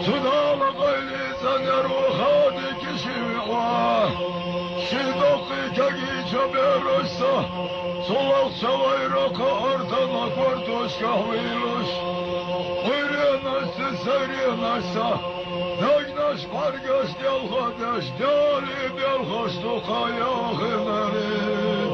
Sudala gayli zaner o hadi kişiva. Şidoki kagi çaberoşsa. Solak savayroka ortana kortoş kahviloş. Uyriyanası sevriyanasa. Nagnaş pargaş delhadaş. Dali delhoş tukaya hınari.